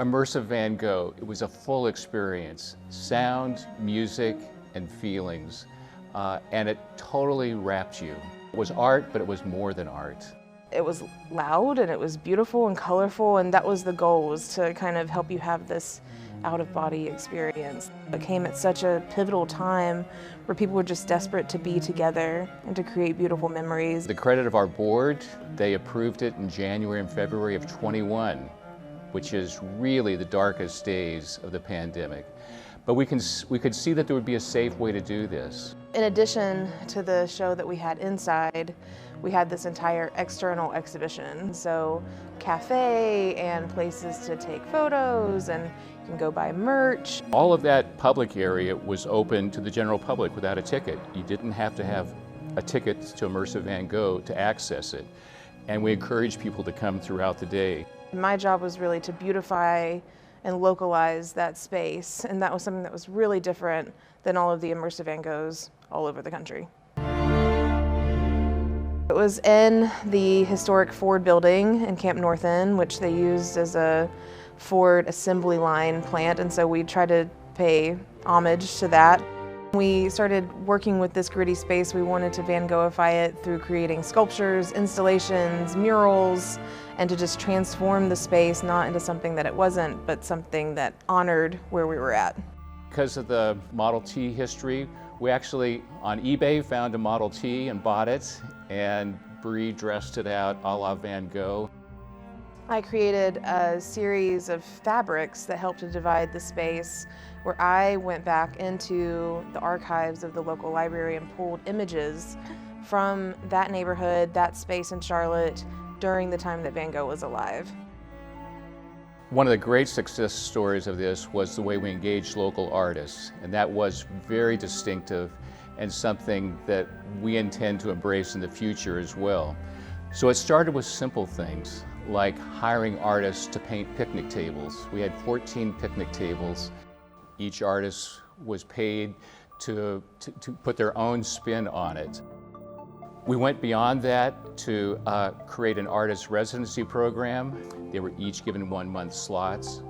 Immersive Van Gogh, it was a full experience. Sound, music, and feelings. And it totally wrapped you. It was art, but it was more than art. It was loud and it was beautiful and colorful, and that was the goal, was to kind of help you have this out-of-body experience. It came at such a pivotal time where people were just desperate to be together and to create beautiful memories. The credit of our board, they approved it in January and February of 21, which is really the darkest days of the pandemic. But we could see that there would be a safe way to do this. In addition to the show that we had inside, we had this entire external exhibition. So cafe and places to take photos, and you can go buy merch. All of that public area was open to the general public without a ticket. You didn't have to have a ticket to Immersive Van Gogh to access it. And we encourage people to come throughout the day. My job was really to beautify and localize that space, and that was something that was really different than all of the Immersive Van Goghs all over the country. It was in the historic Ford building in Camp North End, which they used as a Ford assembly line plant, and so we tried to pay homage to that. We started working with this gritty space. We wanted to Van Goghify it through creating sculptures, installations, murals, and to just transform the space not into something that it wasn't, but something that honored where we were at. Because of the Model T history, we actually on eBay found a Model T and bought it, and Bree dressed it out a la Van Gogh. I created a series of fabrics that helped to divide the space, where I went back into the archives of the local library and pulled images from that neighborhood, that space in Charlotte, during the time that Van Gogh was alive. One of the great success stories of this was the way we engaged local artists, and that was very distinctive and something that we intend to embrace in the future as well. So it started with simple things like hiring artists to paint picnic tables. We had 14 picnic tables. Each artist was paid to put their own spin on it. We went beyond that to create an artist residency program. They were each given 1 month slots.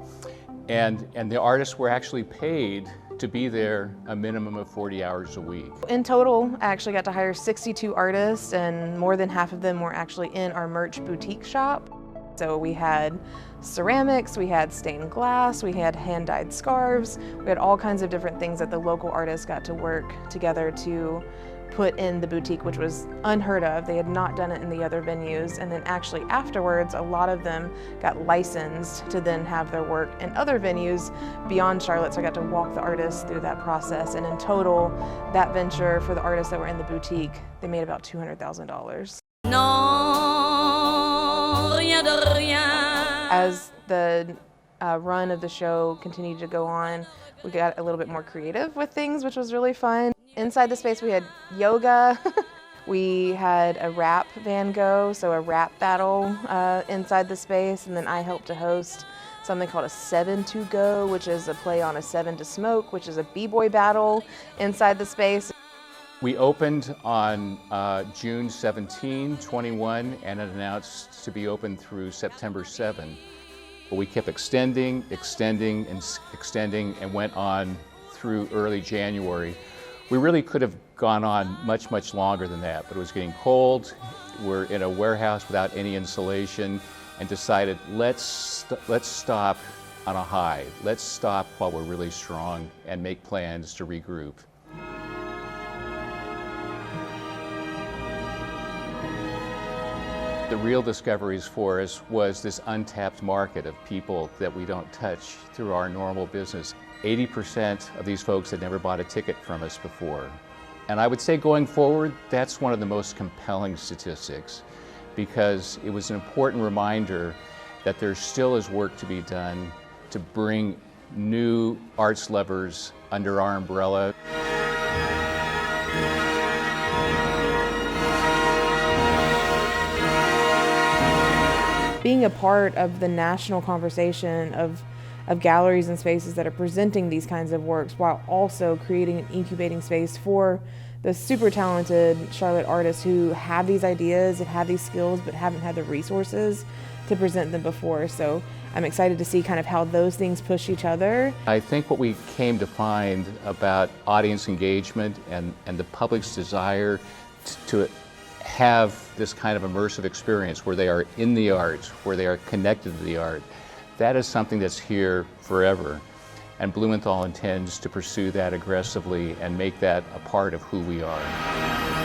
And the artists were actually paid to be there a minimum of 40 hours a week. In total, I actually got to hire 62 artists, and more than half of them were actually in our merch boutique shop. So we had ceramics, we had stained glass, we had hand-dyed scarves, we had all kinds of different things that the local artists got to work together to put in the boutique, which was unheard of. They had not done it in the other venues, and then actually afterwards, a lot of them got licensed to then have their work in other venues beyond Charlotte, so I got to walk the artists through that process, and in total, that venture for the artists that were in the boutique, they made about $200,000. As the run of the show continued to go on, we got a little bit more creative with things, which was really fun. Inside the space we had yoga, we had a rap Van Gogh, so a rap battle inside the space, and then I helped to host something called a 7 to Go, which is a play on a 7 to Smoke, which is a b-boy battle inside the space. We opened on June 17, 21, and it announced to be open through September 7. But we kept extending, and went on through early January. We really could have gone on much, much longer than that, but it was getting cold. We're in a warehouse without any insulation, and decided let's stop on a high. Let's stop while we're really strong and make plans to regroup. The real discoveries for us was this untapped market of people that we don't touch through our normal business. 80% of these folks had never bought a ticket from us before. And I would say going forward, that's one of the most compelling statistics, because it was an important reminder that there still is work to be done to bring new arts lovers under our umbrella. Being a part of the national conversation of galleries and spaces that are presenting these kinds of works, while also creating an incubating space for the super talented Charlotte artists who have these ideas and have these skills but haven't had the resources to present them before. So I'm excited to see kind of how those things push each other. I think what we came to find about audience engagement and the public's desire to have this kind of immersive experience where they are in the art, where they are connected to the art, that is something that's here forever. And Blumenthal intends to pursue that aggressively and make that a part of who we are.